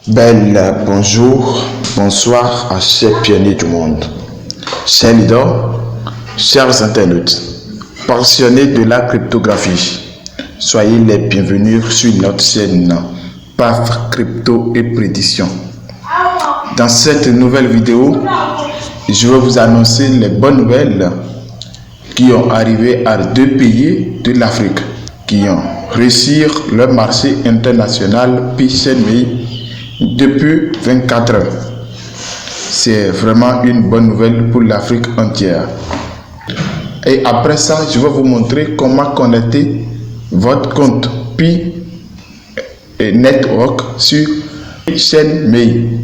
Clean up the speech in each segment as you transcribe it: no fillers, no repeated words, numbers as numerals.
Bonjour, bonsoir à chers pionniers du monde, chers leaders, chers internautes, passionnés de la cryptographie. Soyez les bienvenus sur notre chaîne PAF Crypto et Prédiction. Dans cette nouvelle vidéo, je vais vous annoncer les bonnes nouvelles qui ont arrivé à deux pays de l'Afrique qui ont réussi leur marché international PCNMI depuis 24 heures. C'est vraiment une bonne nouvelle pour l'Afrique entière. Et après ça, je vais vous montrer comment connecter votre compte Pi Network sur PCNMI.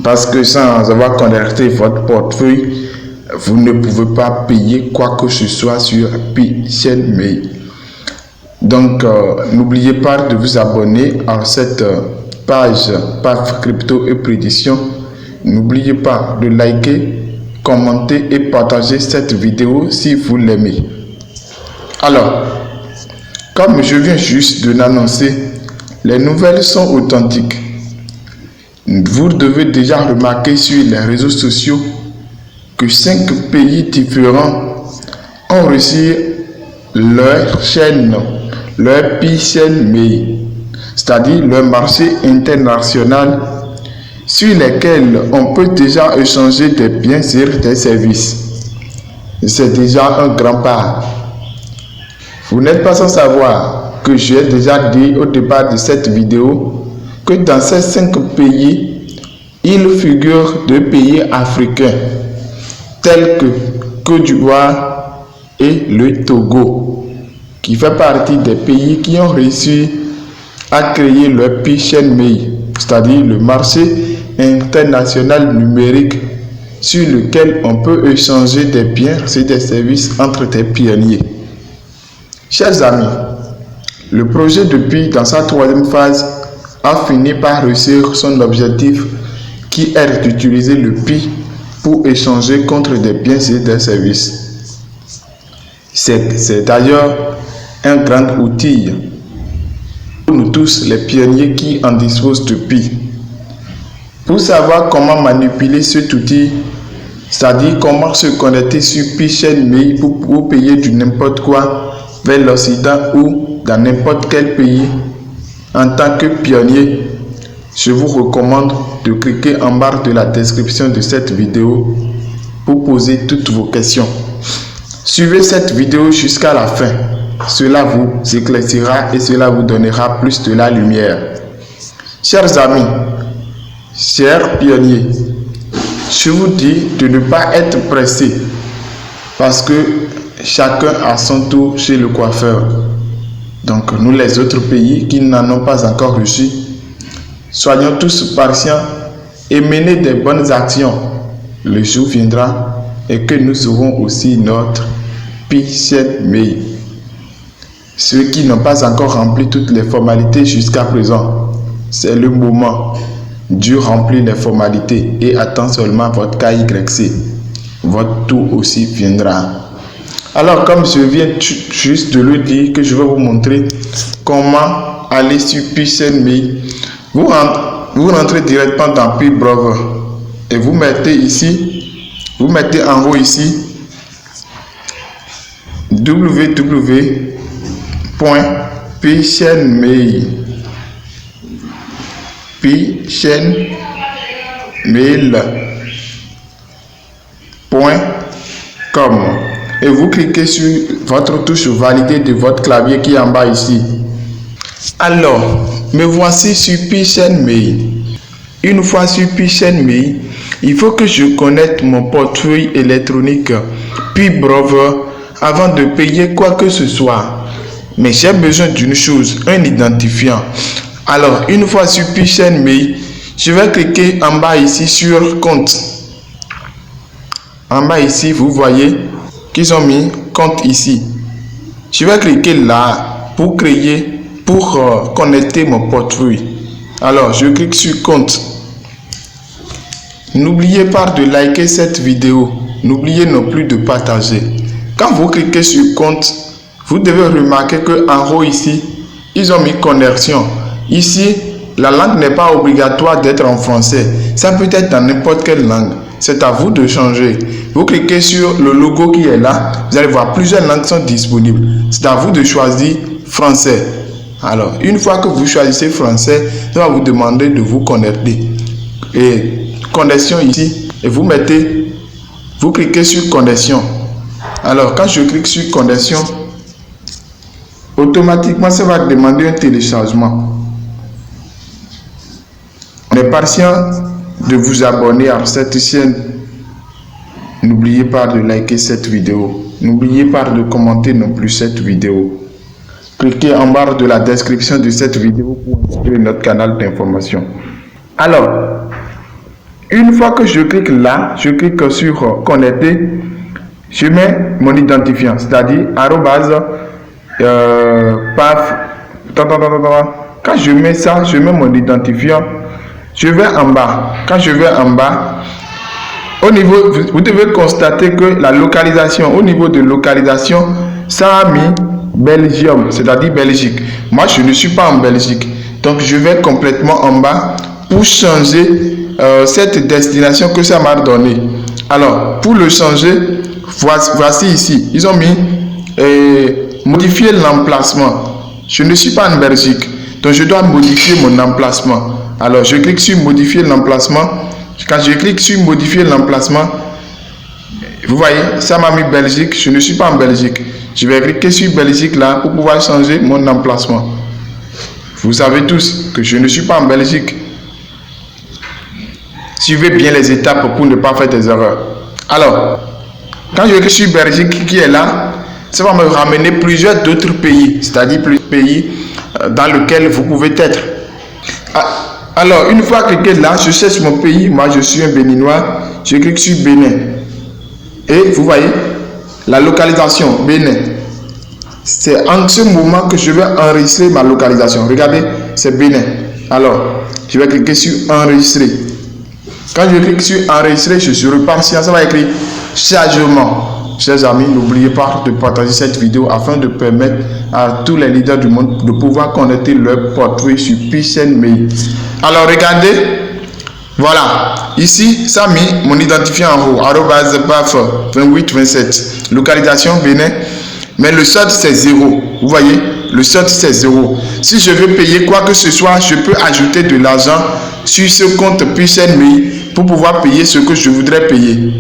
Parce que sans avoir connecté votre portefeuille, vous ne pouvez pas payer quoi que ce soit sur PCNMI. Donc, n'oubliez pas de vous abonner à cette page PAF Crypto et Prédiction. N'oubliez pas de liker, commenter et partager cette vidéo si vous l'aimez. Alors, comme je viens juste de l'annoncer, les nouvelles sont authentiques. Vous devez déjà remarquer sur les réseaux sociaux que 5 pays différents ont reçu leur chaîne, leur PCNMI, c'est-à-dire leur marché international sur lesquels on peut déjà échanger des biens et des services. C'est déjà un grand pas. Vous n'êtes pas sans savoir que j'ai déjà dit au départ de cette vidéo que dans ces 5 pays, il figure 2 pays africains tels que Côte d'Ivoire et le Togo, qui fait partie des pays qui ont réussi à créer leur PCNMI, c'est-à-dire le marché international numérique sur lequel on peut échanger des biens et des services entre des pionniers. Chers amis, le projet de Pi dans sa 3e phase a fini par réussir son objectif qui est d'utiliser le Pi pour échanger contre des biens et des services. C'est d'ailleurs un grand outil pour nous tous les pionniers qui en disposent de Pi. Pour savoir comment manipuler cet outil, c'est-à-dire comment se connecter sur PCNMI pour payer du n'importe quoi vers l'Occident ou dans n'importe quel pays, en tant que pionnier, je vous recommande de cliquer en barre de la description de cette vidéo pour poser toutes vos questions. Suivez cette vidéo jusqu'à la fin. Cela vous éclaircira et cela vous donnera plus de la lumière. Chers amis, chers pionniers, je vous dis de ne pas être pressé parce que chacun a son tour chez le coiffeur. Donc nous les autres pays qui n'en ont pas encore reçu, soyons tous patients et menez des bonnes actions. Le jour viendra et que nous aurons aussi notre PCNMI. Ceux qui n'ont pas encore rempli toutes les formalités jusqu'à présent, c'est le moment. Dieu remplit les formalités et attend seulement votre KYC. Votre tour aussi viendra. Alors, comme je viens juste de le dire, que je vais vous montrer comment aller sur PCNMI. Vous rentrez directement dans Pi Browser et vous mettez ici, vous mettez en haut ici www.pcnmail.com et vous cliquez sur votre touche validée de votre clavier qui est en bas ici. Alors, me voici sur PCNMI. Une fois sur PCNMI, il faut que je connecte mon portefeuille électronique Pi Browser avant de payer quoi que ce soit. Mais j'ai besoin d'une chose, un identifiant. Alors, une fois sur PCNMI, je vais cliquer en bas ici sur compte. En bas ici, vous voyez qu'ils ont mis compte ici. Je vais cliquer là pour connecter mon portefeuille. Alors, je clique sur compte. N'oubliez pas de liker cette vidéo. N'oubliez non plus de partager. Quand vous cliquez sur compte, vous devez remarquer qu'en haut ici, ils ont mis connexion. Ici, la langue n'est pas obligatoire d'être en français. Ça peut être dans n'importe quelle langue. C'est à vous de changer. Vous cliquez sur le logo qui est là. Vous allez voir plusieurs langues sont disponibles. C'est à vous de choisir français. Alors, une fois que vous choisissez français, ça va vous demander de vous connecter. Et connexion ici. Et vous cliquez sur connexion. Alors, quand je clique sur connexion, automatiquement, ça va demander un téléchargement. On est patient de vous abonner à cette chaîne. N'oubliez pas de liker cette vidéo. N'oubliez pas de commenter non plus cette vidéo. Cliquez en barre de la description de cette vidéo pour inscrire notre canal d'information. Alors, une fois que je clique là, je clique sur connecter, je mets mon identifiant, c'est-à-dire paf. Quand je mets ça, je mets mon identifiant. Je vais en bas. Quand je vais en bas, au niveau, vous devez constater que la localisation, au niveau de localisation, ça a mis Belgium, c'est-à-dire Belgique. Moi, je ne suis pas en Belgique. Donc, je vais complètement en bas pour changer cette destination que ça m'a donné. Alors, pour le changer, voici ici. Ils ont mis modifier l'emplacement. Je ne suis pas en Belgique. Donc, je dois modifier mon emplacement. Alors, je clique sur modifier l'emplacement. Quand je clique sur modifier l'emplacement, vous voyez, ça m'a mis Belgique. Je ne suis pas en Belgique. Je vais cliquer sur Belgique là pour pouvoir changer mon emplacement. Vous savez tous que je ne suis pas en Belgique. Suivez bien les étapes pour ne pas faire des erreurs. Alors, quand je clique sur Belgique qui est là, ça va me ramener plusieurs d'autres pays, c'est-à-dire plusieurs pays dans lesquels vous pouvez être. Alors, une fois cliqué là, je cherche mon pays. Moi, je suis un Béninois. Je clique sur Bénin. Et vous voyez, la localisation, Bénin. C'est en ce moment que je vais enregistrer ma localisation. Regardez, c'est Bénin. Alors, je vais cliquer sur enregistrer. Quand je clique sur enregistrer, je repars sur ça va écrire chargement. Chers amis, n'oubliez pas de partager cette vidéo afin de permettre à tous les leaders du monde de pouvoir connecter leur portefeuille sur PCN Mail. Alors regardez, voilà, ici ça a mis mon identifiant en haut, @baf 2827, localisation Bénin, mais le solde c'est 0. Vous voyez, le solde c'est 0. Si je veux payer quoi que ce soit, je peux ajouter de l'argent sur ce compte PCN Mail pour pouvoir payer ce que je voudrais payer.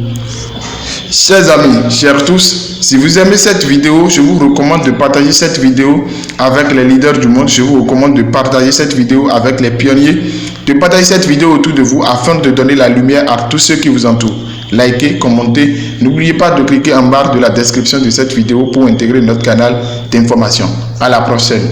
Chers amis, chers tous, si vous aimez cette vidéo, je vous recommande de partager cette vidéo avec les leaders du monde. Je vous recommande de partager cette vidéo avec les pionniers, de partager cette vidéo autour de vous afin de donner la lumière à tous ceux qui vous entourent. Likez, commentez. N'oubliez pas de cliquer en barre de la description de cette vidéo pour intégrer notre canal d'information. À la prochaine.